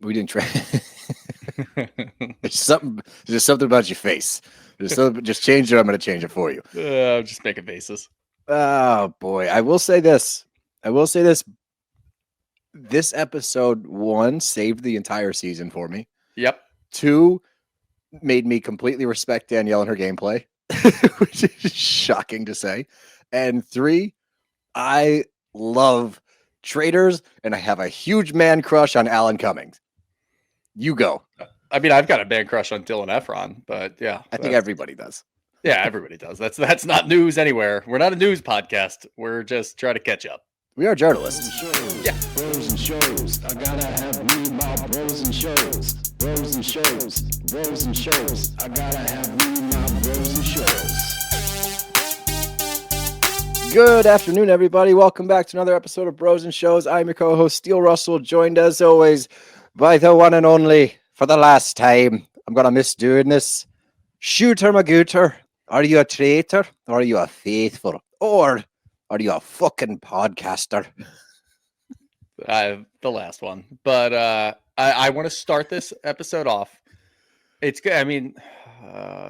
We didn't try. There's something about your face. Just change it. I'm going to change it for you. Just make a basis. Oh boy. I will say this. This episode 1 saved the entire season for me. Yep. 2 made me completely respect Danielle and her gameplay, which is shocking to say. And 3, I love Traitors, and I have a huge man crush on Alan Cumming. You go. I mean, I've got a man crush on Dylan Efron, but yeah. I think everybody does. Yeah, everybody does. That's not news anywhere. We're not a news podcast. We're just trying to catch up. We are journalists. Yeah. Bros and shows. I gotta have me my bros and shows. Bros and shows. Bros and shows. I gotta have me my bros and shows. Good afternoon, everybody. Welcome back to another episode of Bros and Shows. I'm your co-host, Steele Russell, joined as always by the one and only, for the last time. I'm gonna miss doing this. Shooter Magooter. Are you a traitor? Or are you a faithful? Or are you a fucking podcaster? The last one. But I want to start this episode off. It's good. I mean,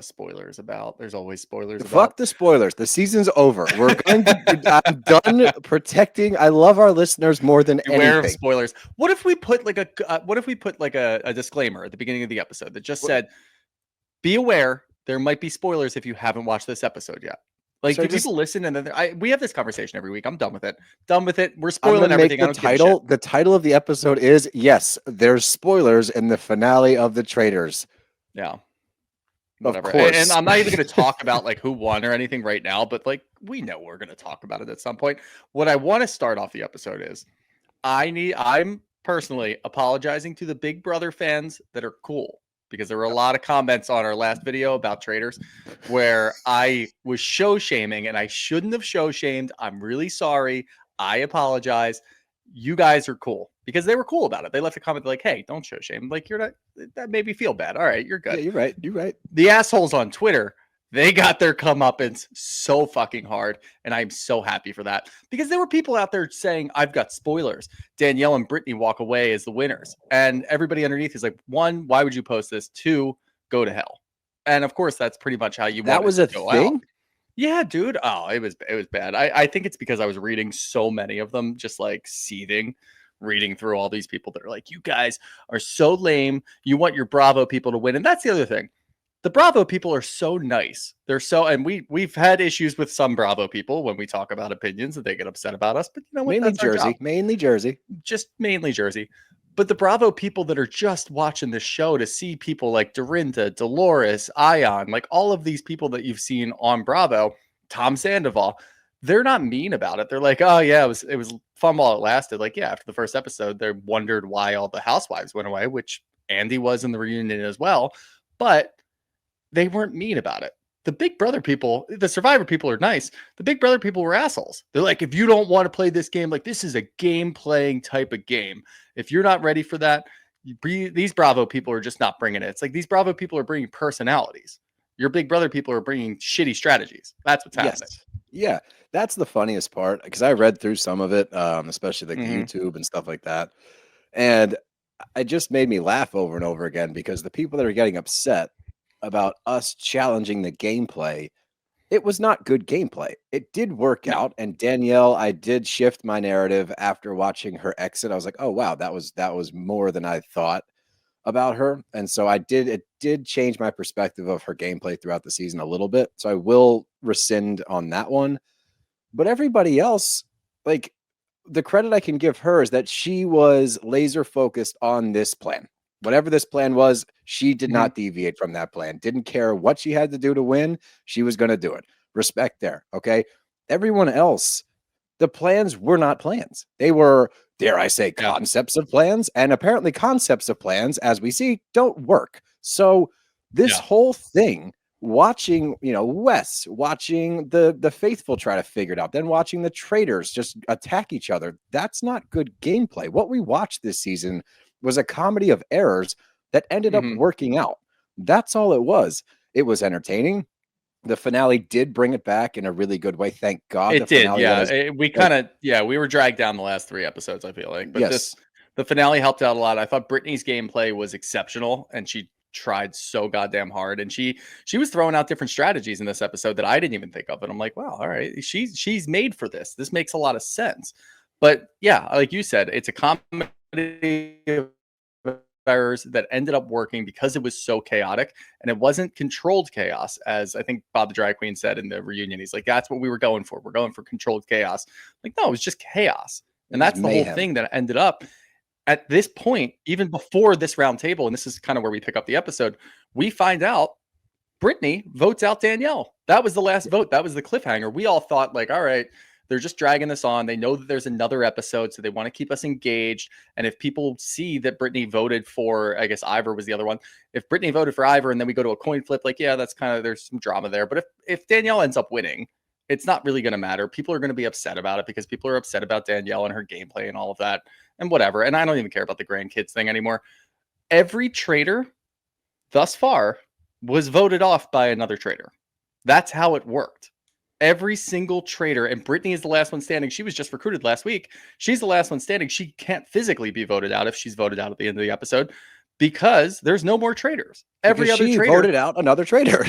spoilers about. There's always spoilers. Fuck the spoilers. The season's over. We're going to. I'm done protecting. I love our listeners more than Beware anything. of spoilers. What if we put like a disclaimer at the beginning of the episode that just said, "Be aware, there might be spoilers if you haven't watched this episode yet." Like, do people listen? And then we have this conversation every week. I'm done with it. We're spoiling everything. The title of the episode is, yes, there's spoilers in the finale of the Traitors. Yeah. Whatever. Of course. And I'm not even going to talk about like who won or anything right now, but like we know we're going to talk about it at some point. What I want to start off the episode is I'm personally apologizing to the Big Brother fans that are cool, because there were a lot of comments on our last video about Traitors where I was show shaming, and I shouldn't have show shamed. I'm really sorry. I apologize. You guys are cool, because they were cool about it. They left a comment like, "Hey, don't show shame. Like, you're not, that made me feel bad. All right, you're good." Yeah, you're right. You're right. The assholes on Twitter, they got their comeuppance so fucking hard, and I'm so happy for that, because there were people out there saying, "I've got spoilers. Danielle and Britney walk away as the winners," and everybody underneath is like, 1, why would you post this? 2, go to hell. And of course, that's pretty much how you. That was a thing. Out. Yeah, dude. Oh, it was bad. I think it's because I was reading so many of them, just like seething, reading through all these people that are like, "You guys are so lame. You want your Bravo people to win," and that's the other thing. The Bravo people are so nice. They're so, and we've had issues with some Bravo people when we talk about opinions that they get upset about us. But you know what? Mainly Jersey. Just mainly Jersey. But the Bravo people that are just watching this show to see people like Dorinda, Dolores, Ion, like all of these people that you've seen on Bravo, Tom Sandoval, they're not mean about it. They're like, "Oh yeah, it was fun while it lasted." Like, yeah, after the first episode, they wondered why all the housewives went away, which Andy was in the reunion as well. But they weren't mean about it. The Big Brother people, the Survivor people are nice. The Big Brother people were assholes. They're like, "If you don't want to play this game, like this is a game playing type of game. If you're not ready for that, these Bravo people are just not bringing it." It's like these Bravo people are bringing personalities. Your Big Brother people are bringing shitty strategies. That's what's happening. Yes. Yeah, that's the funniest part, because I read through some of it, especially like YouTube and stuff like that. And it just made me laugh over and over again, because the people that are getting upset about us challenging the gameplay, it was not good gameplay. It did work out, and Danielle, I did shift my narrative after watching her exit. I was like, "Oh wow, that was more than I thought about her," and so it did change my perspective of her gameplay throughout the season a little bit. So I will rescind on that one. But everybody else, like, the credit I can give her is that she was laser focused on this plan. Whatever this plan was, she did not deviate from that plan. Didn't care what she had to do to win. She was going to do it. Respect there. Okay. Everyone else, the plans were not plans. They were, dare I say, concepts of plans. And apparently concepts of plans, as we see, don't work. So this whole thing, watching, Wes, watching the faithful try to figure it out, then watching the traitors just attack each other, that's not good gameplay. What we watched this season was a comedy of errors that ended up working out. That's all it was. It was entertaining. The finale did bring it back in a really good way. Thank God. It did. Yeah. We were dragged down the last 3 episodes, I feel like. But The finale helped out a lot. I thought Britney's gameplay was exceptional, and she tried so goddamn hard. And she was throwing out different strategies in this episode that I didn't even think of. And I'm like, wow, all right, she's made for this. This makes a lot of sense. But yeah, like you said, it's a comedy of errors that ended up working because it was so chaotic, and it wasn't controlled chaos, as I think Bob the Drag Queen said in the reunion. He's like, that's what we were going for. We're going for controlled chaos. Like, no, it was just chaos. And that's the whole thing that ended up at this point, even before this round table. And this is kind of where we pick up the episode. We find out Britney votes out Danielle. That was the last vote. That was the cliffhanger. We all thought, like, all right, they're just dragging this on. They know that there's another episode, so they want to keep us engaged. And if people see that Britney voted for, I guess Ivor was the other one. If Britney voted for Ivor and then we go to a coin flip, like, yeah, that's kind of, there's some drama there. But if Danielle ends up winning, it's not really going to matter. People are going to be upset about it because people are upset about Danielle and her gameplay and all of that and whatever. And I don't even care about the grandkids thing anymore. Every traitor thus far was voted off by another traitor. That's how it worked. Every single traitor, and Britney is the last one standing. She was just recruited last week. She's the last one standing. She can't physically be voted out if she's voted out at the end of the episode because there's no more traitors. Every other traitor voted out another traitor.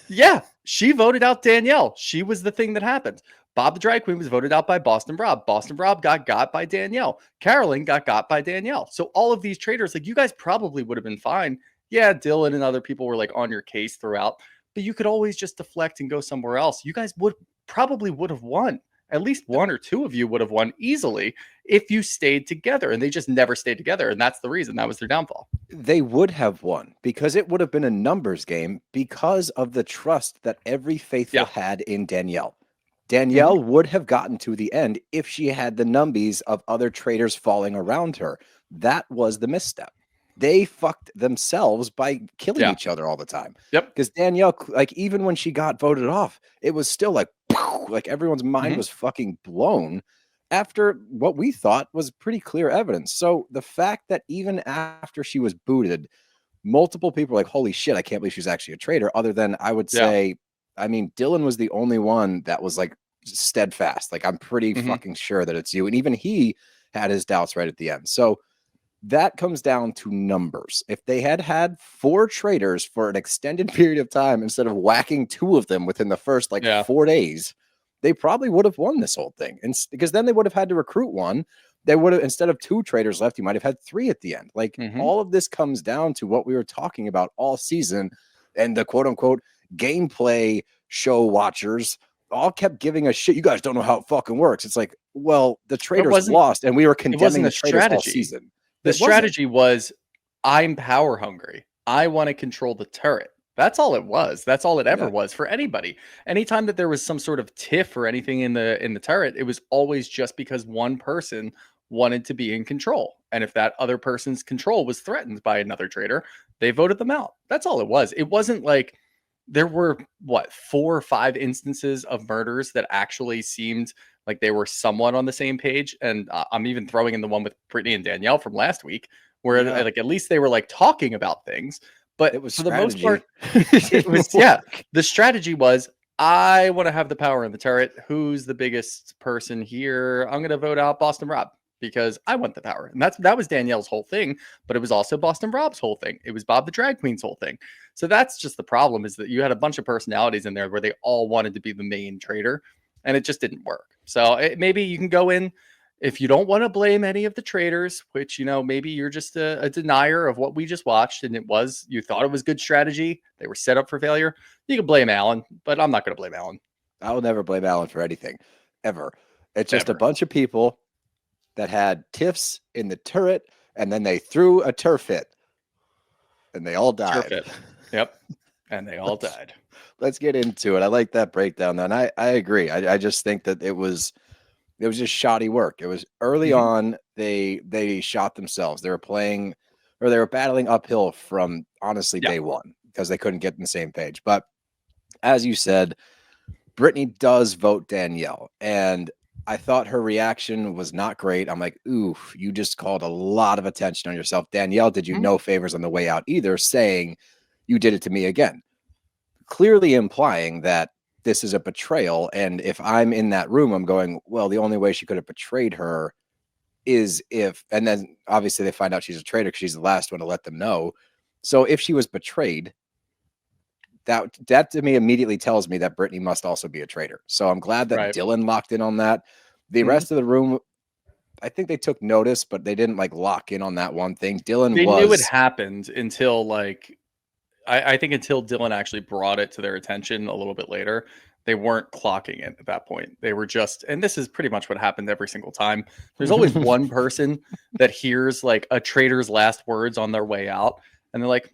Yeah, she voted out Danielle. She was the thing that happened. Bob the Drag Queen was voted out by Boston Rob. Boston Rob got by Danielle. Carolyn got by Danielle. So all of these traitors, like, you guys probably would have been fine. Yeah, Dylan and other people were like on your case throughout, but you could always just deflect and go somewhere else. You guys would have won. At least one or two of you would have won easily if you stayed together, and they just never stayed together. And that's the reason. That was their downfall. They would have won because it would have been a numbers game because of the trust that every faithful had in Danielle. Danielle would have gotten to the end if she had the numbies of other traitors falling around her. That was the misstep. They fucked themselves by killing each other all the time. Yep. Because Danielle, like, even when she got voted off, it was still like everyone's mind was fucking blown after what we thought was pretty clear evidence. So the fact that even after she was booted, multiple people were like, holy shit, I can't believe she's actually a traitor. Other than, I would say, I mean, Dylan was the only one that was like steadfast. Like, I'm pretty fucking sure that it's you. And even he had his doubts right at the end. So that comes down to numbers. If they had 4 traitors for an extended period of time instead of whacking 2 of them within the first 4 days, they probably would have won this whole thing. And because then they would have had to recruit one. They would have, instead of 2 traitors left, you might have had 3 at the end. Like, all of this comes down to what we were talking about all season, and the quote unquote gameplay show watchers all kept giving us shit. You guys don't know how it fucking works. It's like, well, the traitors lost, and we were condemning the traitors all season. The strategy was, I'm power hungry. I want to control the turret. That's all it was. That's all it ever was for anybody. Anytime that there was some sort of tiff or anything in the turret, it was always just because one person wanted to be in control. And if that other person's control was threatened by another traitor, they voted them out. That's all it was. It wasn't like there were 4 or 5 instances of murders that actually seemed like they were somewhat on the same page. And I'm even throwing in the one with Britney and Danielle from last week, where like at least they were like talking about things. But it was for the most part, it was the strategy was, I want to have the power in the turret. Who's the biggest person here? I'm going to vote out Boston Rob because I want the power. And that was Danielle's whole thing, but it was also Boston Rob's whole thing. It was Bob the Drag Queen's whole thing. So that's just the problem, is that you had a bunch of personalities in there where they all wanted to be the main traitor, and it just didn't work. So maybe you can go in, if you don't want to blame any of the traitors, which, maybe you're just a denier of what we just watched, and you thought it was good strategy, they were set up for failure, you can blame Alan, but I'm not going to blame Alan. I will never blame Alan for anything, ever. It's just a bunch of people that had tiffs in the turret, and then they threw a turf hit, and they all died. Turf hit. Yep. And they all died. Let's get into it. I like that breakdown, though, and I agree. I just think that it was just shoddy work. It was early on. They shot themselves. They were battling uphill from honestly day one because they couldn't get on the same page. But as you said, Britney does vote Danielle, and I thought her reaction was not great. I'm like, oof, you just called a lot of attention on yourself. Danielle did you no favors on the way out either, saying you did it to me again, clearly implying that this is a betrayal. And if I'm in that room, I'm going, well, the only way she could have betrayed her is if, and then obviously they find out she's a traitor because she's the last one to let them know. So if she was betrayed, that to me immediately tells me that Britney must also be a traitor. So I'm glad that Right. Dylan locked in on that. The Mhm. rest of the room, I think they took notice, but they didn't like lock in on that one thing. Dylan They knew it was, happened until like I think until Dylan actually brought it to their attention a little bit later. They weren't clocking it at that point. They were just, and this is pretty much what happened every single time. There's always one person that hears like a traitor's last words on their way out, and they're like,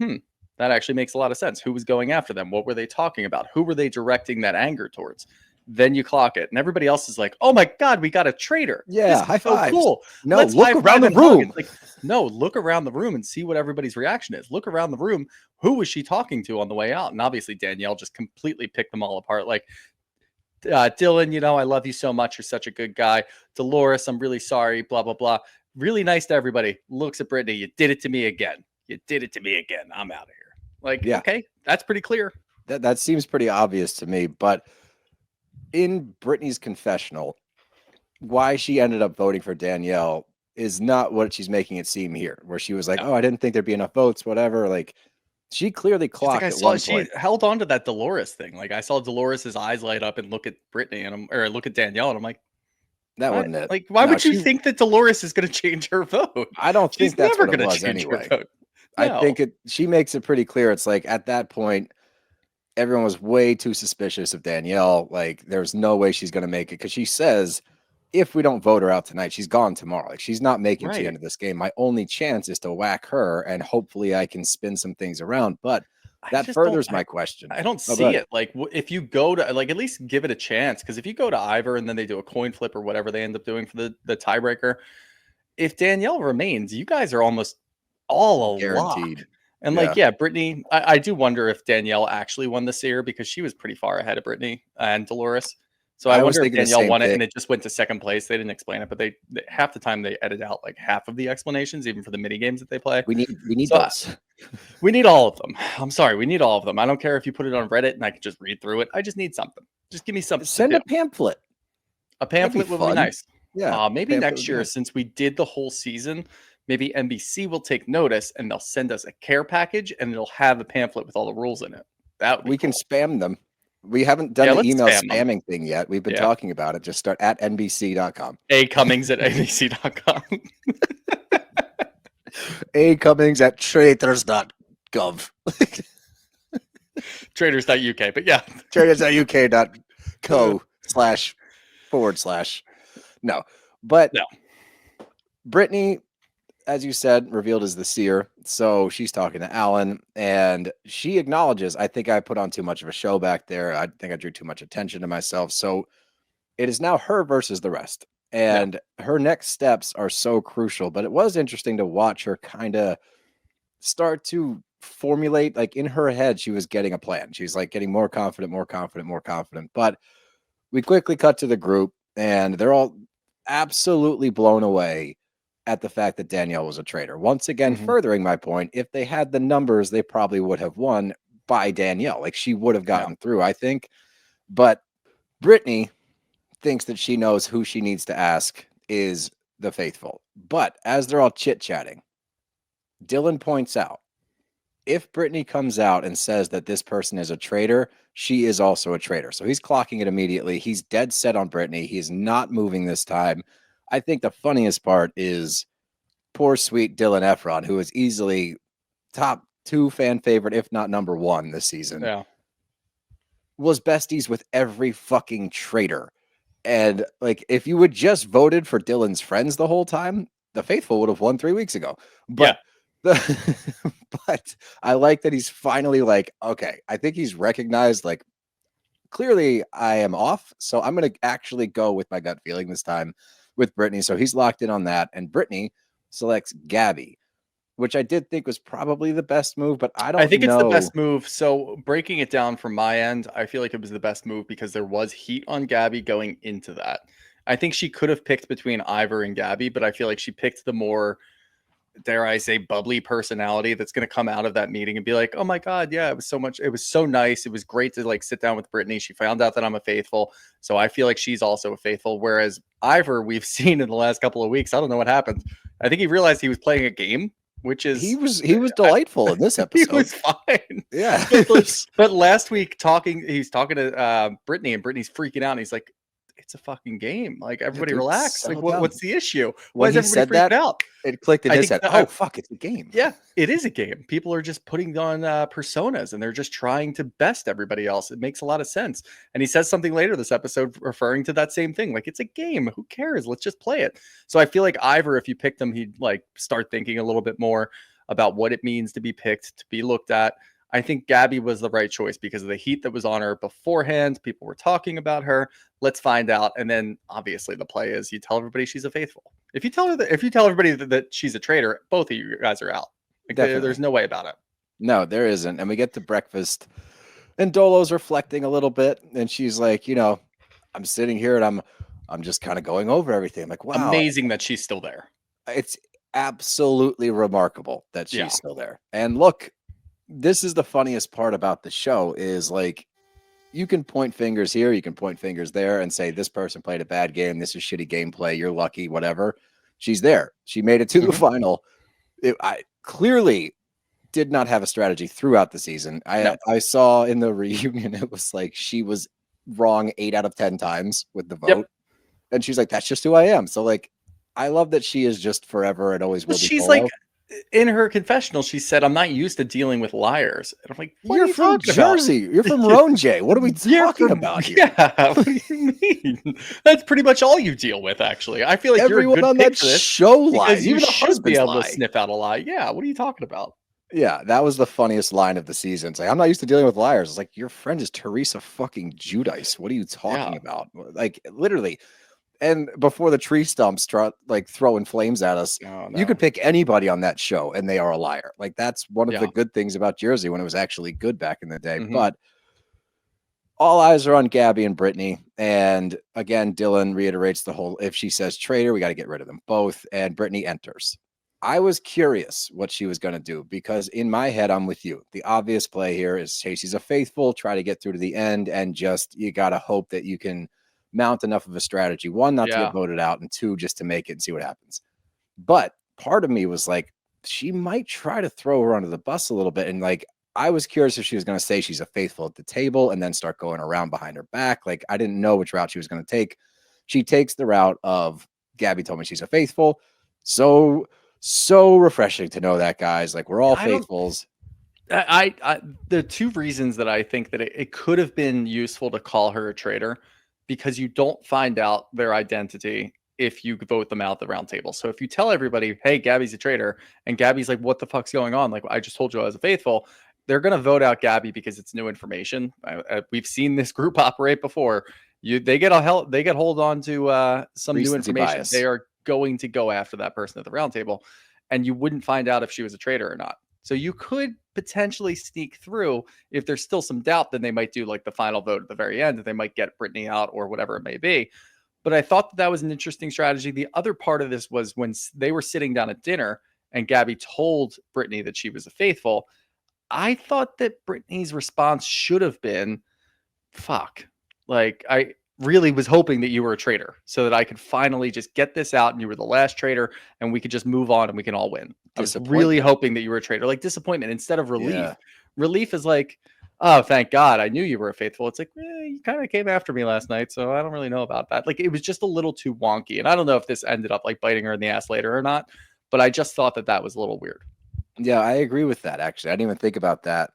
that actually makes a lot of sense. Who was going after them? What were they talking about? Who were they directing that anger towards? Then you clock it, and everybody else is like, "Oh my god, we got a traitor! yeah, This high is so fives. cool! No, Let's look high around five the and hug." room. It's like, no, look around the room and see what everybody's reaction is. Look around the room. Who was she talking to on the way out? And obviously Danielle just completely picked them all apart. Like, Dylan, I love you so much. You're such a good guy. Dolores, I'm really sorry. Blah blah blah. Really nice to everybody. Looks at Brittany. You did it to me again. You did it to me again. I'm out of here. Like, Yeah. okay, that's pretty clear. That seems pretty obvious to me. But in Brittany's confessional, why she ended up voting for Danielle is not what she's making it seem here, where she was like, No. "Oh, I didn't think there'd be enough votes, whatever." Like, she clearly She's like, clocked I at saw one she point. held on to that Dolores thing. Like, I saw Dolores's eyes light up and look at Brittany or look at Danielle, and I'm like, That what? wasn't it. Like, why No, would you think that Dolores is going to change her vote? I don't She's think that's never what it going to was change her anyway. vote. I No. think she makes it pretty clear. It's like at that point, everyone was way too suspicious of Danielle. Like, there's no way she's going to make it because she says, if we don't vote her out tonight, she's gone tomorrow. Like, she's not making it to the Right. end of this game. My only chance is to whack her, and hopefully I can spin some things around. But that furthers my question. I don't Oh, go see ahead. it. Like, if you go to, like, at least give it a chance. Because if you go to Ivor and then they do a coin flip or whatever they end up doing for the tiebreaker, if Danielle remains, you guys are almost all a lock. Guaranteed. And Yeah. like, yeah, Brittany, I do wonder if Danielle actually won the seer because she was pretty far ahead of Brittany and Dolores. So I I was wonder if thinking the Danielle same won it thing. and it just went to second place. They didn't explain it, but they half the time they edit out like half of the explanations, even for the mini games that they play. We need So those. we need all of them. I'm sorry, we need all of them. I don't care if you put it on Reddit and I can just read through it. I just need something. Just give me something Send to a do. pamphlet. A pamphlet would be fun. nice. Yeah. Maybe pamphlet next would be year, nice. since we did the whole season, maybe NBC will take notice and they'll send us a care package and it'll have a pamphlet with all the rules in it. That would be We can cool. spam them. We haven't done Yeah, the let's email spam them. spamming thing yet. We've been Yeah. talking about it. Just start at nbc.com. Cummings at abc.com. Cummings at traitors.gov. Traitors.uk. But yeah. traitors.uk.co// No. But No. Brittany, as you said, revealed as the seer. So she's talking to Alan and she acknowledges, I think I put on too much of a show back there. I think I drew too much attention to myself. So it is now her versus the rest. And her next steps are so crucial. But it was interesting to watch her kind of start to formulate, like in her head, she was getting a plan. She's like getting more confident, more confident, more confident. But we quickly cut to the group and they're all absolutely blown away at the fact that Danielle was a traitor. Once again, furthering my point, if they had the numbers, they probably would have won by Danielle. Like she would have gotten through, I think. But Brittany thinks that she knows who she needs to ask is the faithful. But as they're all chit-chatting, Dylan points out, if Brittany comes out and says that this person is a traitor, she is also a traitor. So he's clocking it immediately. He's dead set on Brittany. He's not moving this time. I think the funniest part is poor sweet Dylan Efron, who is easily top 2 fan favorite, if not number 1 this season. Yeah. Was besties with every fucking traitor. And like, if you would just voted for Dylan's friends the whole time, the faithful would have won 3 weeks ago. But but I like that he's finally like, okay, I think he's recognized, like, clearly I am off. So I'm going to actually go with my gut feeling this time with Brittany. So he's locked in on that. And Brittany selects Gabby, which I did think was probably the best move, but I think it's the best move. So breaking it down from my end, I feel like it was the best move because there was heat on Gabby going into that. I think she could have picked between Ivor and Gabby, but I feel like she picked the more dare I say, bubbly personality that's going to come out of that meeting and be like, oh my God, yeah, it was so nice. It was great to like sit down with Britney. She found out that I'm a faithful. So I feel like she's also a faithful. Whereas Ivor, we've seen in the last couple of weeks, I don't know what happened. I think he realized he was playing a game, which is He was delightful in this he episode. was fine. Yeah. But last week he's talking to Britney, and Britney's freaking out. And he's like, it's a fucking game. Like, everybody dude, relax. Like, what's the issue? Why When is he everybody said freaking that, out? it clicked in I his think head. that- Oh, fuck, it's a game. Yeah, it is a game. People are just putting on personas, and they're just trying to best everybody else. It makes a lot of sense. And he says something later this episode referring to that same thing. Like, it's a game. Who cares? Let's just play it. So I feel like Ivor, if you picked him, he'd like start thinking a little bit more about what it means to be picked, to be looked at. I think Gabby was the right choice because of the heat that was on her beforehand. People were talking about her. Let's find out. And then obviously the play is you tell everybody she's a faithful. If you tell everybody that she's a traitor, both of you guys are out. Like, there's no way about it. No, there isn't. And we get to breakfast, and Dolo's reflecting a little bit, and she's like, I'm sitting here and I'm just kind of going over everything. I'm like, wow, Amazing that she's still there. it's absolutely remarkable that she's still there. And look, this is the funniest part about the show is like, you can point fingers here, you can point fingers there and say this person played a bad game, this is shitty gameplay, you're lucky, whatever. She's there. She made it to the final. I clearly did not have a strategy throughout the season. I saw in the reunion, it was like she was wrong 8 out of 10 times with the vote. And she's like, that's just who I am. So like, I love that she is just forever and always will be. She's Polo. like, in her confessional, she said, I'm not used to dealing with liars. And I'm like, you're from Jersey. You're from Ronjay. What are we talking about here? Yeah, what do you mean? That's pretty much all you deal with, actually. I feel like everyone you're a good on that show lies. You Even the should husbands be able lie. to sniff out a lie. Yeah, what are you talking about? Yeah, that was the funniest line of the season. It's like, I'm not used to dealing with liars. It's like, your friend is Teresa fucking Judice. What are you talking about? Like, literally. And before the tree stumps like throwing flames at us, you could pick anybody on that show and they are a liar. Like, that's one of the good things about Jersey when it was actually good back in the day. But all eyes are on Gabby and Britney. And again, Dylan reiterates the whole, if she says traitor, we got to get rid of them both. And Britney enters. I was curious what she was going to do because in my head, I'm with you. The obvious play here is, hey, she's a faithful, try to get through to the end, and just, you got to hope that you can mount enough of a strategy. 1, not to get voted out, and 2, just to make it and see what happens. But part of me was like, she might try to throw her under the bus a little bit. And like, I was curious if she was going to say she's a faithful at the table and then start going around behind her back. Like, I didn't know which route she was going to take. She takes the route of, Gabby told me she's a faithful. So refreshing to know that, guys. Like, we're all faithfuls. The 2 reasons that I think that it could have been useful to call her a traitor, because you don't find out their identity if you vote them out at the round table. So if you tell everybody, hey, Gabby's a traitor, and Gabby's like, what the fuck's going on? Like, I just told you I was a faithful. They're going to vote out Gabby because it's new information. We've seen this group operate before. They get hold on to some new information. Bias. They are going to go after that person at the round table, and you wouldn't find out if she was a traitor or not. So you could potentially sneak through. If there's still some doubt, then they might do like the final vote at the very end, and they might get Britney out or whatever it may be. But I thought that was an interesting strategy. The other part of this was when they were sitting down at dinner and Gabby told Britney that she was a faithful. I thought that Britney's response should have been, fuck. Like, I really was hoping that you were a traitor so that I could finally just get this out and you were the last traitor and we could just move on and we can all win. I was really hoping that you were a traitor. Like, disappointment instead of relief. Yeah. Relief is like, oh, thank God, I knew you were a faithful. It's like, you kind of came after me last night, so I don't really know about that. Like, it was just a little too wonky. And I don't know if this ended up like biting her in the ass later or not, but I just thought that was a little weird. Yeah, I agree with that, actually. I didn't even think about that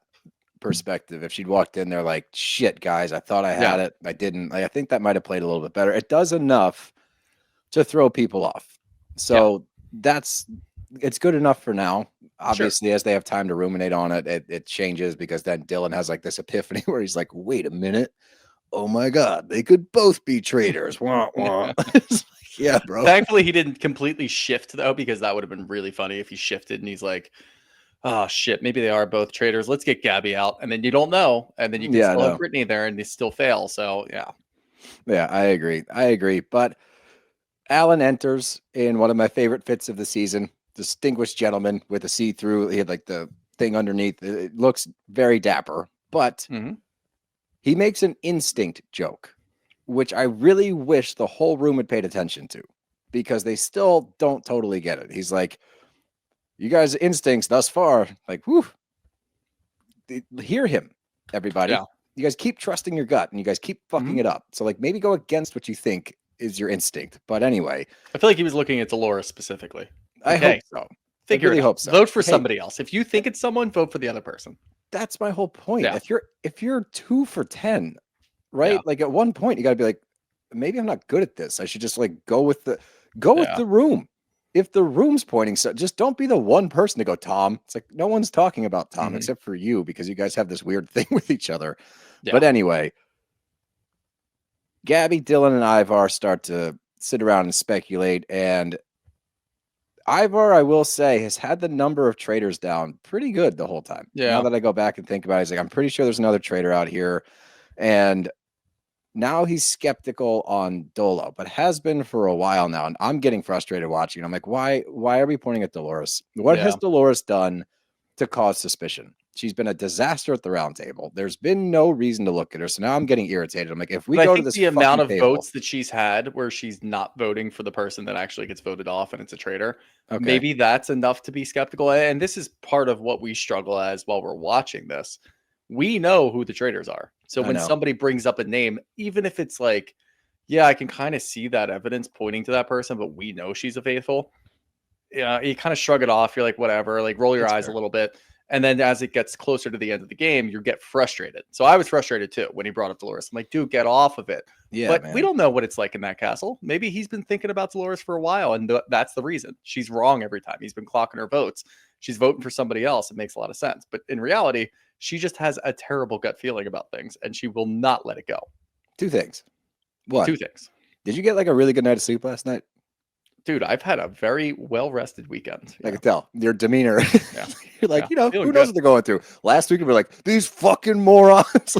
perspective. If she'd walked in there like, shit, guys, I thought I had it. I didn't. Like, I think that might have played a little bit better. It does enough to throw people off. So it's good enough for now. Obviously, as they have time to ruminate on it, it changes, because then Dylan has like this epiphany where he's like, wait a minute. Oh my God, they could both be traitors. Wah, wah. Yeah, bro. Thankfully, he didn't completely shift, though, because that would have been really funny if he shifted and he's like, oh, shit, maybe they are both traitors. Let's get Gabby out. And then you don't know. And then you can still have Britney there and they still fail. So, yeah. Yeah, I agree. But Alan enters in one of my favorite fits of the season. distinguished gentleman with a see-through. He had like the thing underneath. It looks very dapper, but he makes an instinct joke, which I really wish the whole room had paid attention to, because they still don't totally get it. He's like, you guys' instincts thus far, like, whew, hear him, everybody. Yeah. You guys keep trusting your gut and you guys keep fucking it up. So like maybe go against what you think is your instinct. But anyway, I feel like he was looking at Dolores specifically. I hope so. Figure really it out. hope so. Vote for somebody else. If you think it's someone, vote for the other person. That's my whole point. Yeah. If you're 2 for 10, right? Yeah. Like at one point you got to be like, maybe I'm not good at this. I should just like go with the room. If the room's pointing, so just don't be the one person to go, Tom. It's like no one's talking about Tom except for you, because you guys have this weird thing with each other. Yeah. But anyway, Gabby, Dylan, and Ivar start to sit around and speculate. And Ivar, I will say, has had the number of traitors down pretty good the whole time. Yeah. Now that I go back and think about it, he's like, I'm pretty sure there's another traitor out here. And now he's skeptical on Dolo, but has been for a while now. And I'm getting frustrated watching. I'm like, why are we pointing at Dolores? What has Dolores done to cause suspicion? She's been a disaster at the round table. There's been no reason to look at her. So now I'm getting irritated. I'm like, if we go to this, the amount of table, votes that she's had where she's not voting for the person that actually gets voted off and it's a traitor, maybe that's enough to be skeptical. And this is part of what we struggle as while we're watching this. We know who the traitors are. So when somebody brings up a name, even if it's like, yeah, I can kind of see that evidence pointing to that person, but we know she's a faithful. Yeah, you kind of shrug it off. You're like, whatever, like roll your eyes a little bit. And then as it gets closer to the end of the game, you get frustrated. So I was frustrated too when he brought up Dolores. I'm like, dude, get off of it. Yeah, but we don't know what it's like in that castle. Maybe he's been thinking about Dolores for a while, and that's the reason. She's wrong every time. He's been clocking her votes. She's voting for somebody else. It makes a lot of sense. But in reality, she just has a terrible gut feeling about things, and she will not let it go. 2 things. One. 2 things. Did you get like a really good night of sleep last night? Dude, I've had a very well-rested weekend. I can tell your demeanor. You're like, who knows what they're going through. Last week we were like, these fucking morons.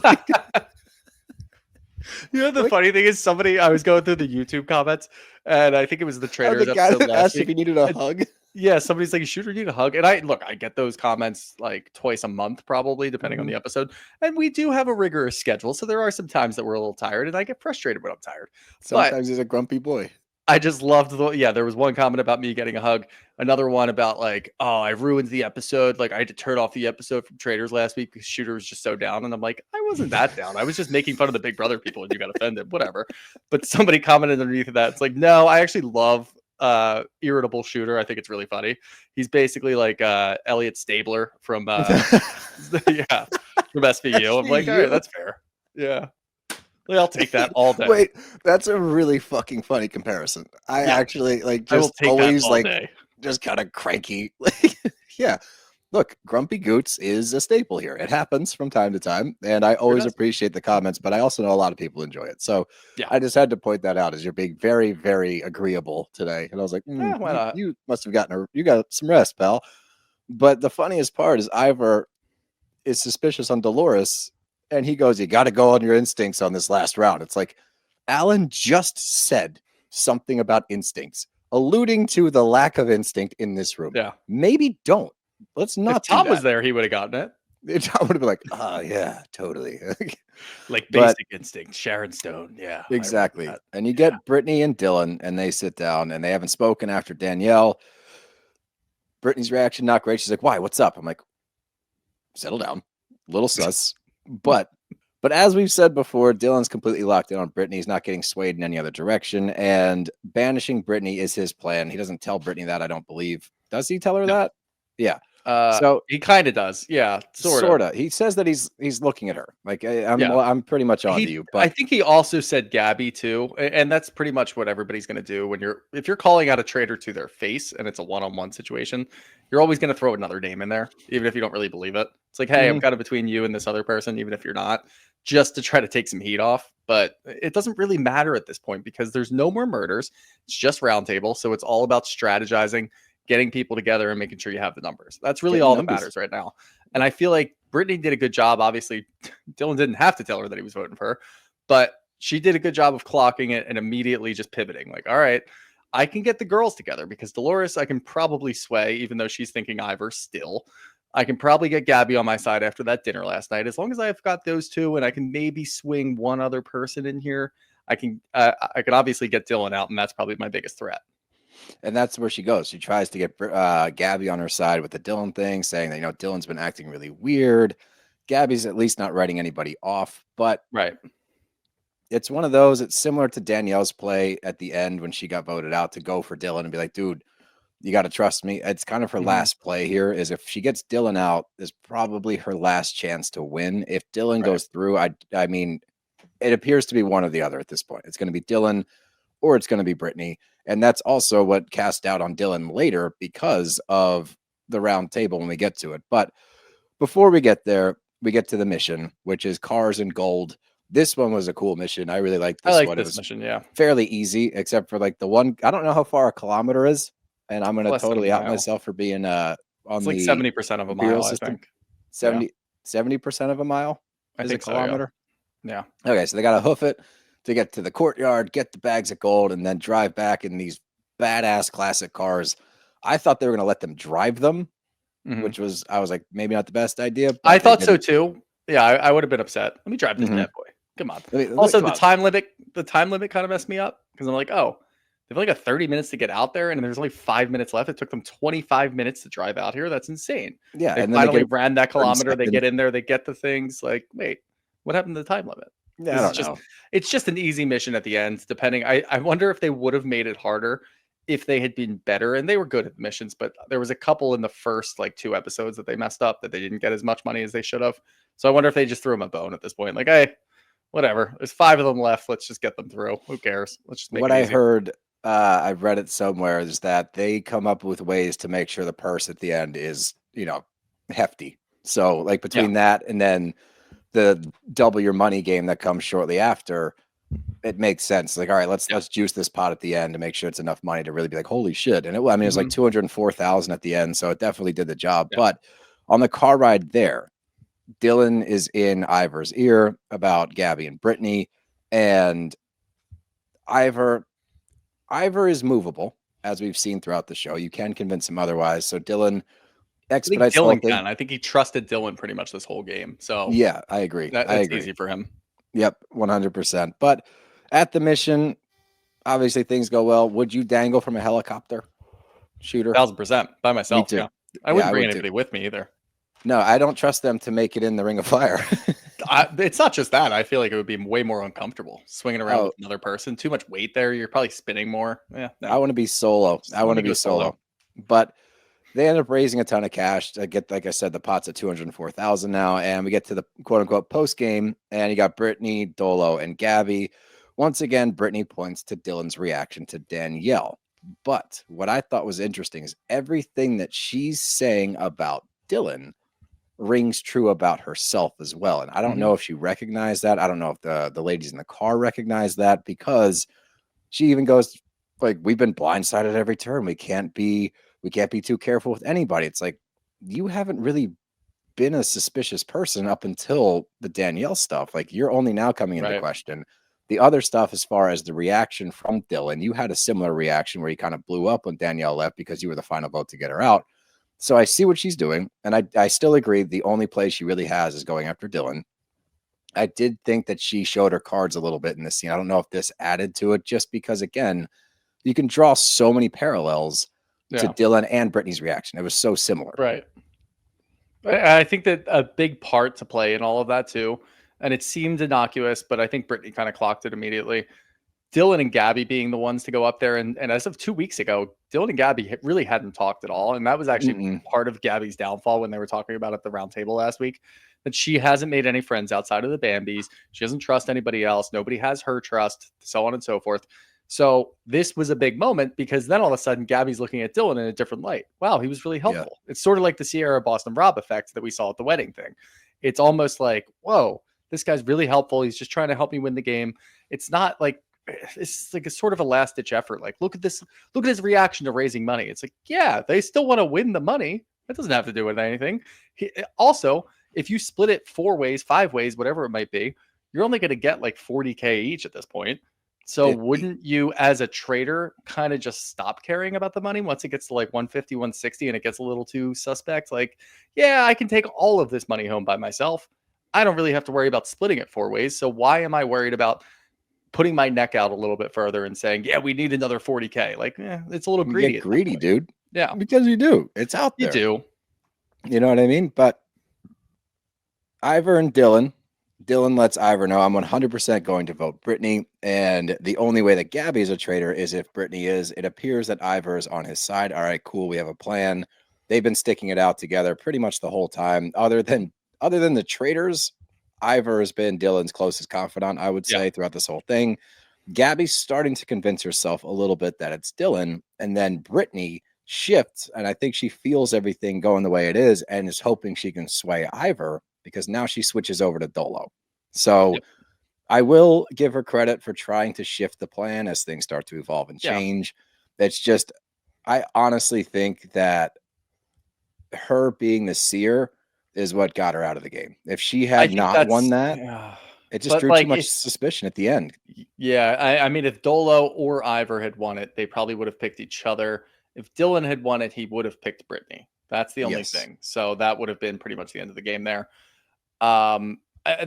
The funny thing is, I was going through the YouTube comments, and I think it was the Traitors episode last week. If he needed a hug. Yeah, somebody's like, shooter need a hug. And I get those comments like twice a month, probably, depending on the episode. And we do have a rigorous schedule. So there are some times that we're a little tired, and I get frustrated when I'm tired. Sometimes he's a grumpy boy. I just loved there was one comment about me getting a hug. Another one about like, oh, I ruined the episode. Like I had to turn off the episode from Traitors last week because Shooter was just so down. And I'm like, I wasn't that down. I was just making fun of the Big Brother people and you got offended, whatever. But somebody commented underneath of that. It's like, no, I actually love irritable Shooter. I think it's really funny. He's basically like Elliot Stabler from from SVU. I'm like, all right, that's fair. Yeah. I'll take that all day. Wait, that's a really fucking funny comparison. I actually like just always like day. Just kind of cranky. Yeah. Look, Grumpy Goots is a staple here. It happens from time to time, and I always appreciate the comments, but I also know a lot of people enjoy it. So I just had to point that out as you're being very, very agreeable today. And I was like, why not? You must have you got some rest, pal. But the funniest part is Ivar is suspicious on Dolores. And he goes, you got to go on your instincts on this last round. It's like, Alan just said something about instincts, alluding to the lack of instinct in this room. Yeah. Maybe don't. Let's not. If Tom was there, he would have gotten it. Tom would have been like, oh, yeah, totally. Like basic instinct, Sharon Stone. Yeah. Exactly. And you get Britney and Dylan, and they sit down, and they haven't spoken after Danielle. Brittany's reaction, not great. She's like, why? What's up? I'm like, settle down. Little sus. But as we've said before, Dylan's completely locked in on Britney. He's not getting swayed in any other direction. And banishing Britney is his plan. He doesn't tell Britney that, I don't believe. Does he tell her that? Yeah. So he kind of does. Yeah. Sort of. He says that he's looking at her. Like I'm pretty much on to you. But I think he also said Gabby too. And that's pretty much what everybody's going to do if you're calling out a traitor to their face and it's a one-on-one situation, you're always going to throw another name in there, even if you don't really believe it. It's like, hey, I'm kind of between you and this other person, even if you're not, just to try to take some heat off. But it doesn't really matter at this point because there's no more murders. It's just roundtable. So it's all about strategizing, getting people together and making sure you have the numbers. That's really all that matters right now. And I feel like Britney did a good job. Obviously, Dylan didn't have to tell her that he was voting for her, but she did a good job of clocking it and immediately just pivoting. Like, all right, I can get the girls together because Dolores I can probably sway, even though she's thinking Ivor still. I can probably get Gabby on my side after that dinner last night. As long as I've got those two and I can maybe swing one other person in here, I can obviously get Dylan out, and that's probably my biggest threat. And that's where she goes. She tries to get Gabby on her side with the Dylan thing, saying that, Dylan's been acting really weird. Gabby's at least not writing anybody off, but right. It's one of those. It's similar to Danielle's play at the end when she got voted out to go for Dylan and be like, dude, you got to trust me. It's kind of her last play here is if she gets Dylan out, is probably her last chance to win. If Dylan goes through, I mean, it appears to be one or the other at this point. It's going to be Dylan or it's going to be Britney. And that's also what cast out on Dylan later because of the round table when we get to it. But before we get there, we get to the mission, which is cars and gold. This one was a cool mission. I really liked this one. This mission, yeah. Fairly easy, except for like the one, I don't know how far a kilometer is, and I'm going to totally out myself for being on it's the like 70% of a mile, system. I think. 70% of a mile is a kilometer? So, yeah. Okay, so they got to hoof it to get to the courtyard, get the bags of gold, and then drive back in these badass classic cars. I thought they were going to let them drive them, which was, I was like, maybe not the best idea. I thought so too. Yeah, I would have been upset. Let me drive this bad boy. Come on. Also, the time limit kind of messed me up because I'm like, oh, they've only got 30 minutes to get out there, and there's only 5 minutes left. It took them 25 minutes to drive out here. That's insane. Yeah, they and finally ran that kilometer. They get in there, they get the things. Like, wait, what happened to the time limit? Yeah, I don't know. It's just an easy mission at the end. Depending, I wonder if they would have made it harder if they had been better. And they were good at the missions, but there was a couple in the first like 2 episodes that they messed up that they didn't get as much money as they should have. So I wonder if they just threw them a bone at this point. Like, hey, whatever. There's 5 of them left. Let's just get them through. Who cares? Let's just make what it I easy. heard. I've read it somewhere is that they come up with ways to make sure the purse at the end is, hefty. So like between that and then the double your money game that comes shortly after, it makes sense. Like, all right, let's juice this pot at the end to make sure it's enough money to really be like, holy shit. And it was like 204,000 at the end. So it definitely did the job. Yeah. But on the car ride there, Dylan is in Ivor's ear about Gabby and Britney, and Ivor is movable, as we've seen throughout the show. You can convince him otherwise. So Dylan expedites the whole thing. I think he trusted Dylan pretty much this whole game. So yeah, I agree. That's easy for him. Yep, 100%. But at the mission, obviously things go well. Would you dangle from a helicopter shooter? 1,000% by myself. Me too. Yeah. I wouldn't bring anybody with me either. No, I don't trust them to make it in the Ring of Fire. It's not just that. I feel like it would be way more uncomfortable swinging around with another person. Too much weight there. You're probably spinning more. Yeah. No. I want to be solo. I want to be solo. But they end up raising a ton of cash to get, like I said, the pot's at 204,000 now. And we get to the quote unquote post game. And you got Britney, Dolo, and Gabby. Once again, Britney points to Dylan's reaction to Danielle. But what I thought was interesting is everything that she's saying about Dylan rings true about herself as well. And I don't know if she recognized that. I don't know if the ladies in the car recognize that, because she even goes like, we've been blindsided every turn. We can't be too careful with anybody. It's like, you haven't really been a suspicious person up until the Danielle stuff. Like, you're only now coming into question. The other stuff, as far as the reaction from Dylan, you had a similar reaction where you kind of blew up when Danielle left because you were the final vote to get her out. So I see what she's doing, and I still agree the only play she really has is going after Dylan. I did think that she showed her cards a little bit in this scene. I don't know if this added to it, just because, again, you can draw so many parallels to Dylan and Britney's reaction. It was so similar. Right. I think that a big part to play in all of that too, and it seemed innocuous, but I think Britney kind of clocked it immediately. Dylan and Gabby being the ones to go up there. And as of 2 weeks ago, Dylan and Gabby really hadn't talked at all. And that was actually part of Gabby's downfall when they were talking about it at the round table last week, that she hasn't made any friends outside of the Bambis. She doesn't trust anybody else. Nobody has her trust, so on and so forth. So this was a big moment, because then all of a sudden Gabby's looking at Dylan in a different light. Wow, he was really helpful. Yeah. It's sort of like the Sierra Boston Rob effect that we saw at the wedding thing. It's almost like, whoa, this guy's really helpful. He's just trying to help me win the game. It's not like, it's like a sort of a last ditch effort. Like, look at this, look at his reaction to raising money. It's like, yeah, they still want to win the money. That doesn't have to do with anything. Also, if you split it 4 ways, 5 ways, whatever it might be, you're only going to get like 40K each at this point. So wouldn't you, as a trader, kind of just stop caring about the money once it gets to like 150, 160 and it gets a little too suspect? Like, yeah, I can take all of this money home by myself. I don't really have to worry about splitting it 4 ways. So why am I worried about putting my neck out a little bit further and saying, yeah, we need another 40K? Like, it's a little You greedy. get greedy, dude. Yeah. Because you do. It's out You there. do. You know what I mean? But Ivor and Dylan lets Ivor know I'm 100% going to vote Britney. And the only way that Gabby is a traitor is if Britney is. It appears that Ivor is on his side. All right, cool. We have a plan. They've been sticking it out together pretty much the whole time. Other than the traitors, Ivor has been Dylan's closest confidant, I would say, throughout this whole thing. Gabby's starting to convince herself a little bit that it's Dylan. And then Britney shifts, and I think she feels everything going the way it is and is hoping she can sway Ivor, because now she switches over to Dolo. So I will give her credit for trying to shift the plan as things start to evolve and change. It's just, I honestly think that her being the seer is what got her out of the game. If she had not won that, it just drew too much suspicion at the end. Yeah, I mean, if Dolo or Ivor had won it, they probably would have picked each other. If Dylan had won it, he would have picked Britney. That's the only thing. So that would have been pretty much the end of the game there.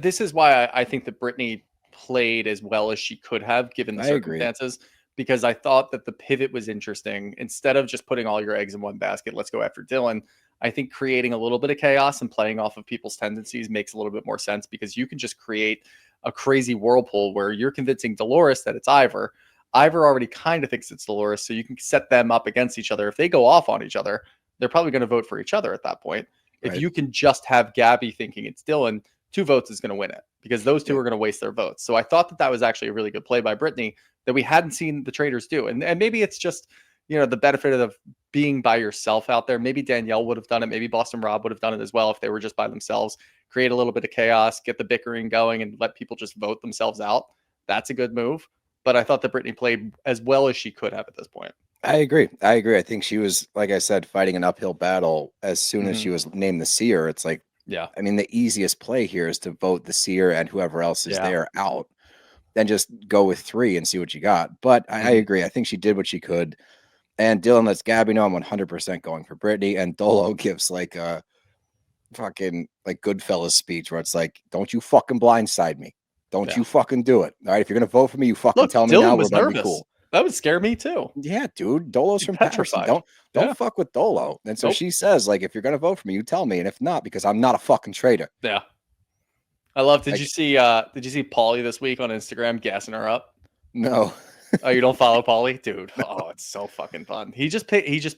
This is why I think that Britney played as well as she could have given the circumstances, because I thought that the pivot was interesting. Instead of just putting all your eggs in one basket, let's go after Dylan. I think creating a little bit of chaos and playing off of people's tendencies makes a little bit more sense, because you can just create a crazy whirlpool where you're convincing Dolores that it's Ivor. Ivor already kind of thinks it's Dolores, so you can set them up against each other. If they go off on each other, they're probably going to vote for each other at that point. If you can just have Gabby thinking it's Dylan, 2 votes is going to win it, because those two are going to waste their votes. So I thought that was actually a really good play by Britney that we hadn't seen the traitors do. And maybe it's just, the benefit of being by yourself out there. Maybe Danielle would have done it. Maybe Boston Rob would have done it as well if they were just by themselves. Create a little bit of chaos, get the bickering going, and let people just vote themselves out. That's a good move. But I thought that Britney played as well as she could have at this point. I agree. I think she was, like I said, fighting an uphill battle as soon as she was named the seer. It's like, I mean, the easiest play here is to vote the seer and whoever else is there out, then just go with 3 and see what you got. But I agree. I think she did what she could. And Dylan lets Gabby know I'm 100% going for Britney. And Dolo gives like a fucking like Goodfellas speech where it's like, don't you fucking blindside me. Don't you fucking do it. All right. If you're going to vote for me, you fucking tell me now. We're going to be cool. That would scare me too. Yeah, dude. Dolo's from Patterson. Don't fuck with Dolo. And so she says, like, if you're gonna vote for me, you tell me. And if not, because I'm not a fucking traitor. Yeah. I love. Did you see Pauly this week on Instagram gassing her up? No. Oh, you don't follow Pauly? Dude. No. Oh, it's so fucking fun. He just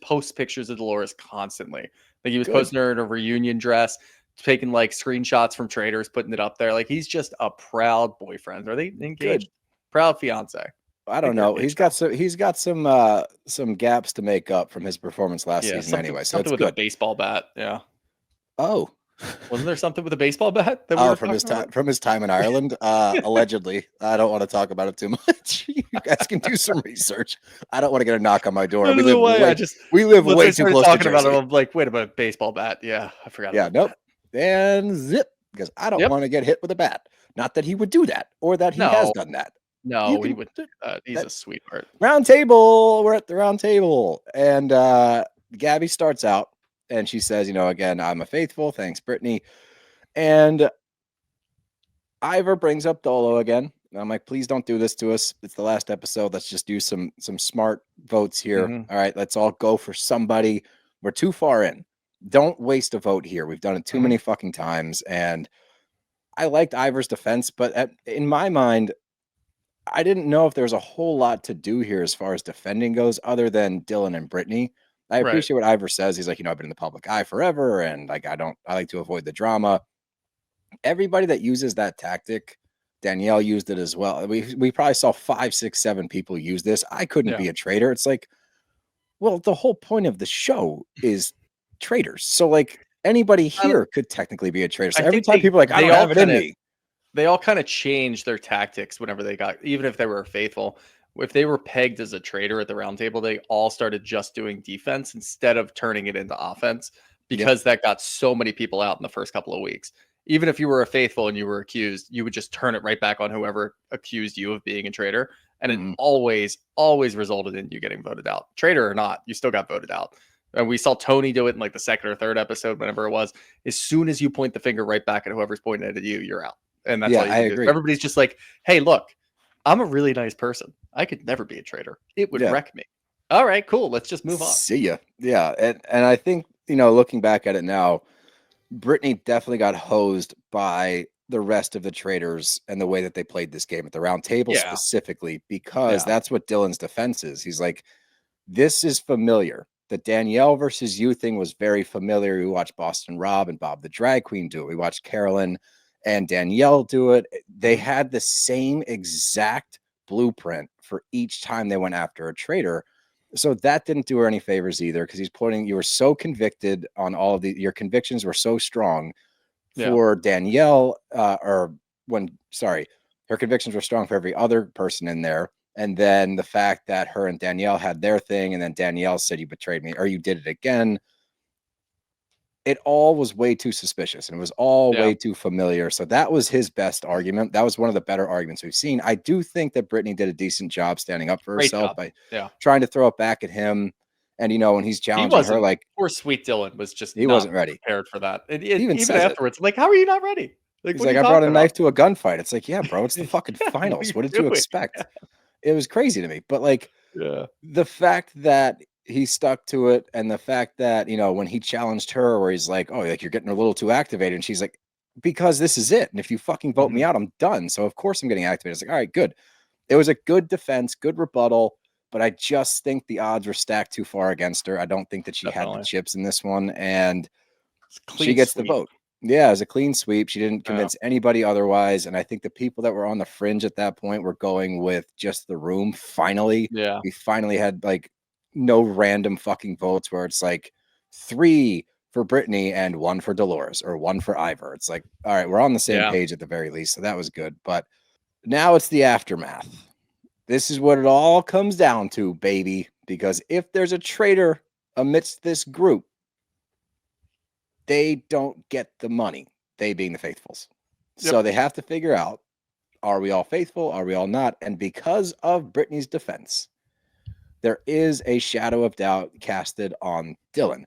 posts pictures of Dolores constantly. Like he was posting her in a reunion dress, taking like screenshots from Traitors, putting it up there. Like he's just a proud boyfriend. Are they engaged? Proud fiance. I don't know. He's got some gaps to make up from his performance last season anyway. So it's with good. A baseball bat. Yeah. Oh. Wasn't there something with a baseball bat? From his time in Ireland, allegedly. I don't want to talk about it too much. You guys can do some research. I don't want to get a knock on my door. We live way too close to Jersey. About it, I'm like, wait a minute, baseball bat. Yeah, I forgot. Yeah, nope. And zip, because I don't want to get hit with a bat. Not that he would do that, or that he has done that. No, he would. He's a sweetheart. Round table. We're at the round table, and Gabby starts out, and she says, again, I'm a faithful. Thanks, Britney. And Ivor brings up Dolo again. And I'm like, please don't do this to us. It's the last episode. Let's just do some smart votes here. All right, let's all go for somebody. We're too far in. Don't waste a vote here. We've done it too many fucking times. And I liked Ivor's defense, but in my mind, I didn't know if there's a whole lot to do here as far as defending goes, other than Dylan and Britney. I appreciate what Ivor says. He's like, I've been in the public eye forever, and like I like to avoid the drama. Everybody that uses that tactic, Danielle used it as well. We probably saw 5, 6, 7 people use this. I couldn't be a traitor. It's like, well, the whole point of the show is traitors. So like anybody here could technically be a traitor. So every time people are like, I don't have it in me. They all kind of changed their tactics whenever they got, even if they were faithful. If they were pegged as a traitor at the round table, they all started just doing defense instead of turning it into offense, because that got so many people out in the first couple of weeks. even if you were a faithful and you were accused, you would just turn it right back on whoever accused you of being a traitor. And it always resulted in you getting voted out. Traitor or not, you still got voted out. And we saw Tony do it in like the second or third episode, whenever it was. As soon as you point the finger right back at whoever's pointing at you, you're out. And that's all you I can do. agree. Everybody's just like, hey, look, I'm a really nice person. I could never be a traitor. It would wreck me. All right, cool. Let's just move on. See ya. Yeah. And I think, looking back at it now, Britney definitely got hosed by the rest of the traitors and the way that they played this game at the round table specifically, because that's what Dylan's defense is. He's like, this is familiar. The Danielle versus you thing was very familiar. We watched Boston Rob and Bob the Drag Queen do it. We watched Carolyn and Danielle do it. They had the same exact blueprint for each time they went after a traitor. So that didn't do her any favors either, because he's pointing, you were so convicted on all of your convictions were so strong for Danielle, her convictions were strong for every other person in there. And then the fact that her and Danielle had their thing, and then Danielle said, you betrayed me, or you did it again. It all was way too suspicious, and it was all way too familiar. So that was his best argument. That was one of the better arguments we've seen. I do think that Britney did a decent job standing up for herself by trying to throw it back at him. And, when he's challenging her, like, poor sweet Dylan was just he wasn't ready, prepared for that. And even afterwards, like, how are you not ready? Like, he's like, I brought a knife to a gunfight. It's like, yeah, bro, it's the fucking finals. What did you expect? It was crazy to me. But like, the fact that he stuck to it, and the fact that, when he challenged her, where he's like, oh, like, you're getting a little too activated, and she's like, because this is it. And if you fucking vote me out, I'm done. So of course I'm getting activated. It's like, all right, good. It was a good defense, good rebuttal. But I just think the odds were stacked too far against her. I don't think that she had the chips in this one, and she gets the vote. Yeah, it was a clean sweep. She didn't convince anybody otherwise. And I think the people that were on the fringe at that point were going with just the room. Finally, we finally had like no random fucking votes where it's like 3 for Britney and 1 for Dolores or 1 for Ivor. It's like, all right, we're on the same page at the very least. So that was good. But now it's the aftermath. This is what it all comes down to, baby. Because if there's a traitor amidst this group, they don't get the money, they being the faithfuls. So they have to figure out, are we all faithful? Are we all not? And because of Britney's defense, there is a shadow of doubt casted on Dylan.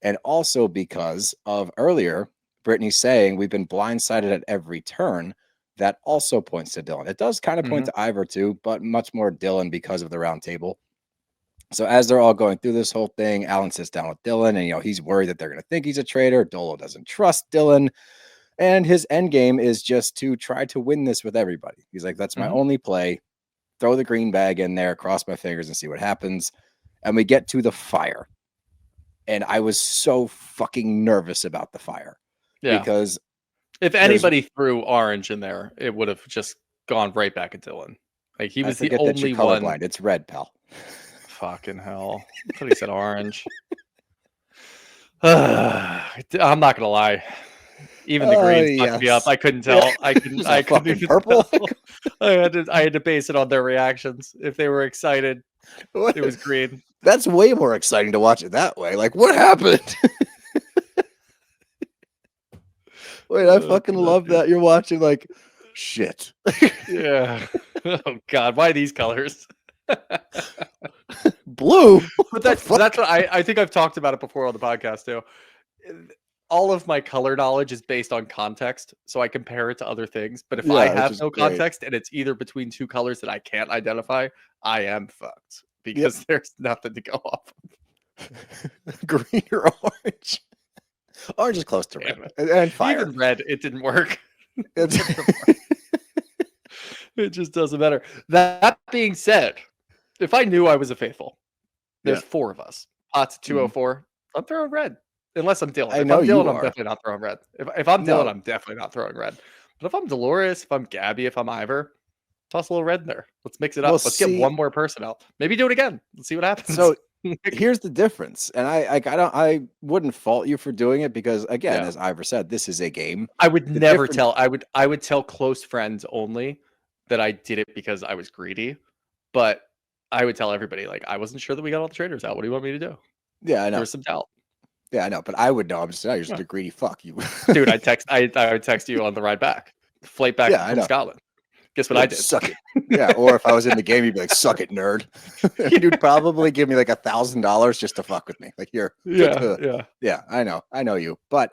And also because of earlier, Britney saying we've been blindsided at every turn, that also points to Dylan. It does kind of point to Ivor too, but much more Dylan because of the round table. So as they're all going through this whole thing, Alan sits down with Dylan, and he's worried that they're going to think he's a traitor. Dolo doesn't trust Dylan, and his end game is just to try to win this with everybody. He's like, that's my only play. Throw the green bag in there, cross my fingers, and see what happens. And we get to the fire, and I was so fucking nervous about the fire because if anybody threw orange in there, it would have just gone right back at Dylan. Like, he was the only one. Colorblind. It's red, pal. Fucking hell. I thought he said orange. I'm not gonna lie. Even the green fucked me up. I couldn't tell. I couldn't even purple. I had to base it on their reactions. If they were excited, it was green. That's way more exciting to watch it that way. Like, what happened? Wait, I fucking love that you're watching like shit. Yeah. Oh God, why these colors? Blue. But that's what I think I've talked about it before on the podcast too. All of my color knowledge is based on context, so I compare it to other things. But if I have no context and it's either between 2 colors that I can't identify, I am fucked because there's nothing to go off of. Green or orange? Orange is close to red. And fire. Even red, it didn't work. It just doesn't matter. That being said, if I knew I was a faithful, there's 4 of us. Pot's 204. I'm throwing red. Unless I'm Dylan. If I'm Dylan, I'm definitely not throwing red. If I'm Dylan, I'm definitely not throwing red. But if I'm Dolores, if I'm Gabby, if I'm Ivor, toss a little red in there. Let's mix it up. Let's get one more person out. Maybe do it again. Let's see what happens. So here's the difference. And I wouldn't fault you for doing it because, again, as Ivor said, this is a game. I would never tell. I would tell close friends only that I did it because I was greedy. But I would tell everybody, like, I wasn't sure that we got all the traitors out. What do you want me to do? Yeah, I know. There was some doubt. Yeah, I know, but I would know. I'm just you're just a greedy fuck. You, Dude, I would text you on the ride back, flight back Yeah, I from know. Scotland. Guess what You're I like, did? Suck it. Yeah, or if I was in the game, you'd be like, "Suck it, nerd." You'd probably give me like $1,000 just to fuck with me. Like, you're, Yeah. yeah, I know you, but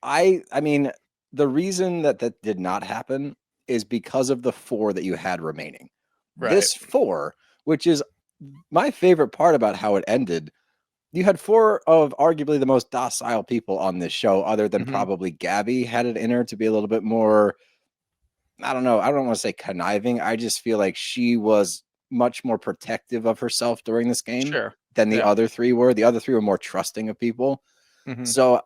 I mean, the reason that did not happen is because of the 4 that you had remaining. Right. This 4, which is my favorite part about how it ended, you had 4 of arguably the most docile people on this show, other than Mhm. probably Gabby had it in her to be a little bit more, I don't know, I don't want to say conniving. I just feel like she was much more protective of herself during this game Sure. than the Yeah. other 3 were. The other 3 were more trusting of people. Mhm. So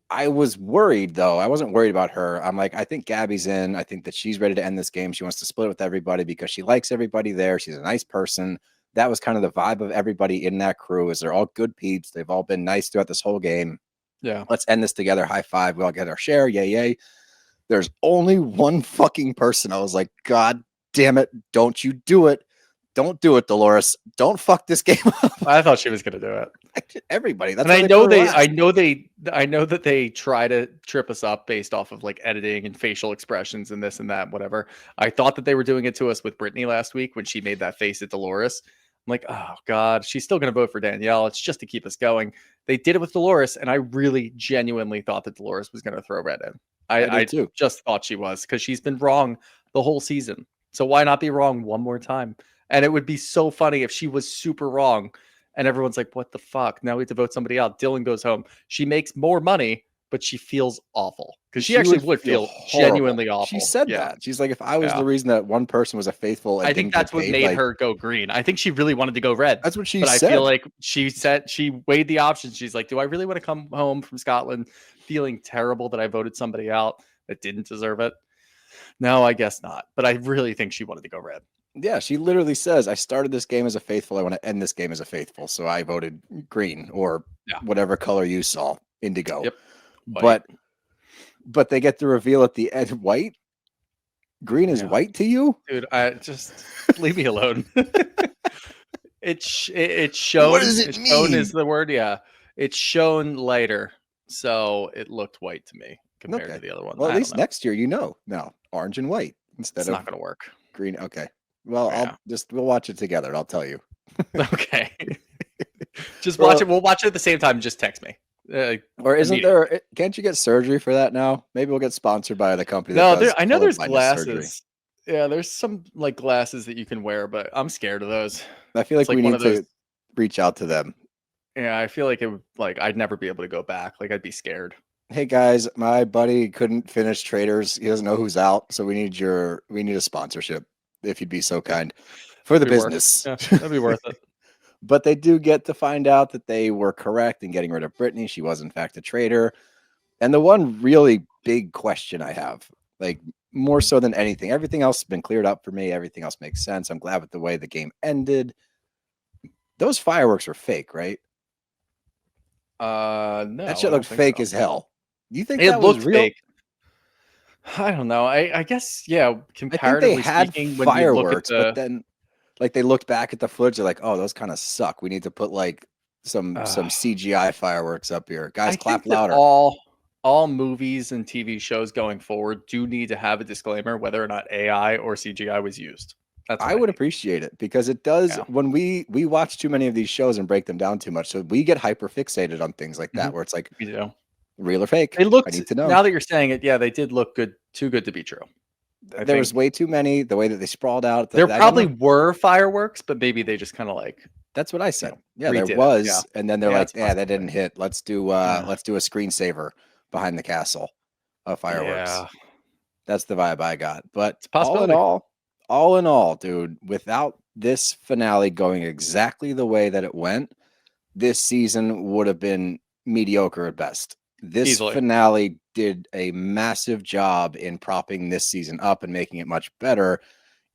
I was worried, though. I wasn't worried about her. I'm like, I think Gabby's in. I think that she's ready to end this game. She wants to split with everybody because she likes everybody there. She's a nice person. That was kind of the vibe of everybody in that crew. Is they're all good peeps. They've all been nice throughout this whole game. Yeah. Let's end this together. High five. We all get our share. Yay, yay. There's only one fucking person. I was like, God damn it. Don't you do it. Don't do it, Dolores. Don't fuck this game up. I thought she was gonna do it. Everybody. That's And why I they know put her they, last. I know that they try to trip us up based off of like editing and facial expressions and this and that, whatever. I thought that they were doing it to us with Britney last week when she made that face at Dolores. I'm like, oh God, she's still going to vote for Danielle. It's just to keep us going. They did it with Dolores, and I really genuinely thought that Dolores was going to throw Red in. I I did too. just thought she was because she's been wrong the whole season. So why not be wrong one more time? And it would be so funny if she was super wrong and everyone's like, what the fuck? Now we have to vote somebody out. Dylan goes home. She makes more money, but she feels awful because she actually would feel horrible. genuinely awful. She said Yeah. that. She's like, if I was Yeah. the reason that one person was a faithful and I think didn't that's get what paid, made like, her go green. I think she really wanted to go red. that's what she But said. I feel like she said she weighed the options. She's like, do I really want to come home from Scotland feeling terrible that I voted somebody out that didn't deserve it? No, I guess not. But I really think she wanted to go red. Yeah, she literally says, I started this game as a faithful. I want to end this game as a faithful. So I voted green or Yeah. whatever color you saw, indigo. Yep. White. But they get the reveal at the end. White? Green is Yeah. white to you? Dude, I just leave me alone. It's shown. What does it it's shown mean? is the word. Yeah, it's shown lighter, so it looked white to me compared Okay. to the other one. Well, at I least don't know. next year, now orange and white instead It's of not going to work. green. Okay. Well, Yeah. we'll watch it together. And I'll tell you. Okay, just Well- watch it. We'll watch it at the same time. Just text me. Or isn't Immediately. there? Can't you get surgery for that now? Maybe we'll get sponsored by the company. No, That does I know there's colorblindness glasses. surgery. Yeah, there's some like glasses that you can wear, but I'm scared of those. I feel like It's like we one need of those- to reach out to them. Yeah, I feel like it would like I'd never be able to go back. Like I'd be scared. Hey guys, my buddy couldn't finish Traitors. He doesn't know who's out, so we need a sponsorship if you'd be so kind for the Be worth it. business. Yeah, that'd be worth it. But they do get to find out that they were correct in getting rid of Britney. She was in fact a traitor. And the one really big question I have, like more so than anything, everything else has been cleared up for me. Everything else makes sense. I'm glad with the way the game ended. Those fireworks are fake, right? No, That I shit don't looked think fake so. as hell. Do you think It that was looked real? fake. I don't know. I guess yeah. I think they Comparatively had speaking, when you look at fireworks, but the then like they looked back at the footage, they're like, oh, those kind of suck. We need to put like some CGI fireworks up here. Guys, I clap think that louder. all movies and TV shows going forward do need to have a disclaimer whether or not AI or CGI was used. That's what I would think. appreciate it because it does Yeah. when we watch too many of these shows and break them down too much. So we get hyper fixated on things like that Mhm. where it's like You know, real or fake. they I looked. need to know. Now that you're saying it, yeah, they did look good. Too good to be true. I There was think way too many. The way that they sprawled out. there I don't probably know. were fireworks, but maybe they just kind of like That's what I said. know, Yeah, redid there it, was, yeah. and then they're Yeah, like, it's yeah, that possible. didn't hit. Let's do Yeah. let's do a screensaver behind the castle of fireworks. Yeah, That's the vibe I got. But it's a possibility. all in all, dude, without this finale going exactly the way that it went, this season would have been mediocre at best. This Easily. finale did a massive job in propping this season up and making it much better.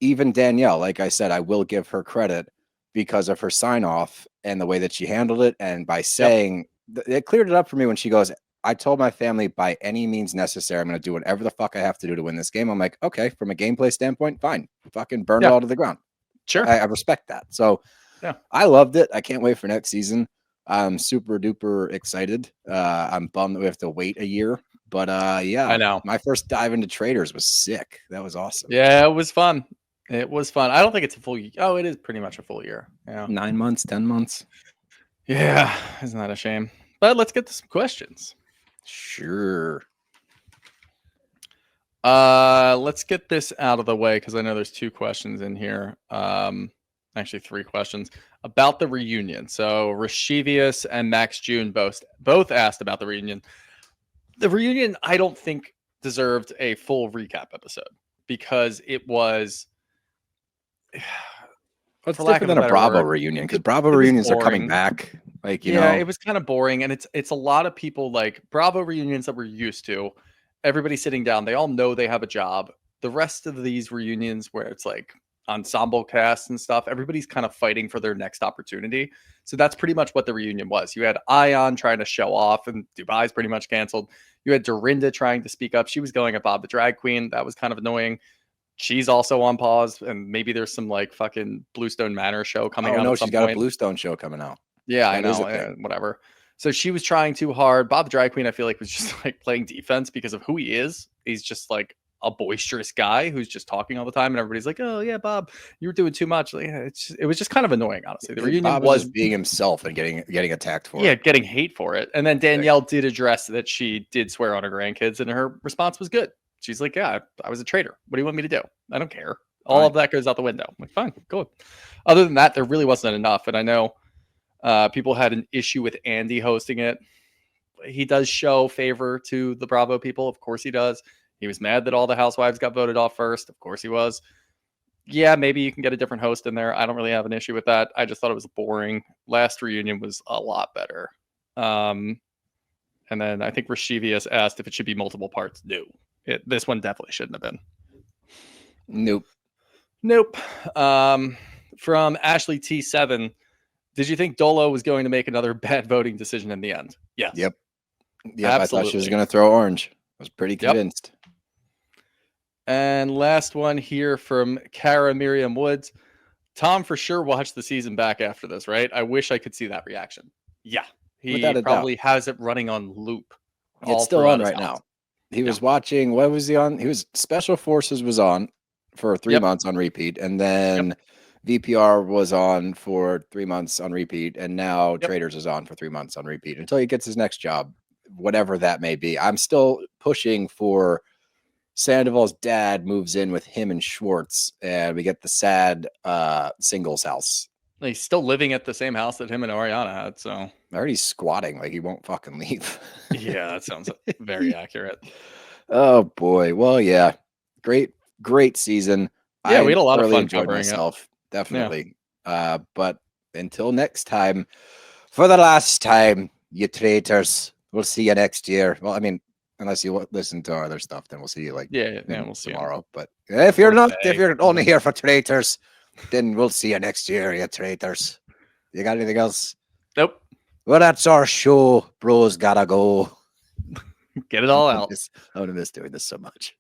Even Danielle, like I said, I will give her credit because of her sign off and the way that she handled it. And by saying it cleared it up for me when she goes, I told my family by any means necessary, I'm going to do whatever the fuck I have to do to win this game. I'm like, okay, from a gameplay standpoint, fine. Fucking burn it Yeah. all to the ground. Sure. I respect that. So Yeah. I loved it. I can't wait for next season. I'm super duper excited. I'm bummed that we have to wait a year, but yeah, I know. my first dive into Traitors was sick. That was awesome. Yeah, it was fun. It was fun. I don't think it's a full. Oh, it is pretty much a full year. Yeah. 9 months, 10 months. Yeah, isn't that a shame? But let's get to some questions. Sure. Let's get this out of the way because I know there's 2 questions in here. Actually 3 questions about the reunion. So Rashivius and Max June both asked about the reunion. The reunion, I don't think deserved a full recap episode because it was. Well, it's For lack different of a than a better Bravo word, reunion because Bravo it was reunions are coming boring. back. Like, you Yeah, know, it was kind of boring, and it's a lot of people like Bravo reunions that we're used to. Everybody sitting down, they all know they have a job. The rest of these reunions where it's like ensemble casts and stuff, everybody's kind of fighting for their next opportunity. So that's pretty much what the reunion was. You had Ion trying to show off, and Dubai's pretty much canceled. You had Dorinda trying to speak up. She was going at Bob the Drag Queen. That was kind of annoying. She's also on pause, and maybe there's some like fucking Bluestone Manor show coming out. no, at some she's got point. a Bluestone show coming out. Yeah, I That is know. a thing. Whatever. So she was trying too hard. Bob the Drag Queen, I feel like, was just like playing defense because of who he is. He's just like a boisterous guy who's just talking all the time, and everybody's like, "Oh yeah, Bob, you were doing too much." Like, it was just kind of annoying, honestly. The reunion Bob was just being himself and getting attacked for it. getting hate for it. And then Danielle did address that she did swear on her grandkids, and her response was good. She's like, "Yeah, I was a traitor. What do you want me to do? I don't care." All of that goes out the window. I'm like, fine, go. Other than that, there really wasn't enough. And I know people had an issue with Andy hosting it. He does show favor to the Bravo people. Of course he does. He was mad that all the housewives got voted off first. Of course he was. Yeah, maybe you can get a different host in there. I don't really have an issue with that. I just thought it was boring. Last reunion was a lot better. And then I think Rashivius asked if it should be multiple parts. No. This one definitely shouldn't have been. Nope. From Ashley T7, did you think Dolo was going to make another bad voting decision in the end? Yes. Yep. I thought she was going to throw orange. I was pretty convinced. Yep. And last one here from Kara Miriam Woods. Tom for sure watched the season back after this, right? I wish I could see that reaction. Yeah. He probably has it running on loop. It's still on right now. He was watching, what was he on? He was Special Forces was on for 3 months on repeat, and then VPR was on for 3 months on repeat, and now Traitors is on for 3 months on repeat until he gets his next job, whatever that may be. I'm still pushing for Sandoval's dad moves in with him and Schwartz, and we get the sad singles house. He's still living at the same house that him and Ariana had, so already squatting like he won't fucking leave. Yeah, that sounds very accurate. Oh boy. Well, yeah. Great season. Yeah, we had a lot of fun enjoyed covering myself. Definitely. But until next time, for the last time, you traitors, we'll see you next year. Well, I mean, unless you listen to our other stuff, then we'll see you like we'll see tomorrow. But if you're only here for traitors, then we'll see you next year, you traitors. You got anything else? Nope. Well, that's our show. Bros gotta go. Get it all out. I'm gonna miss doing this so much.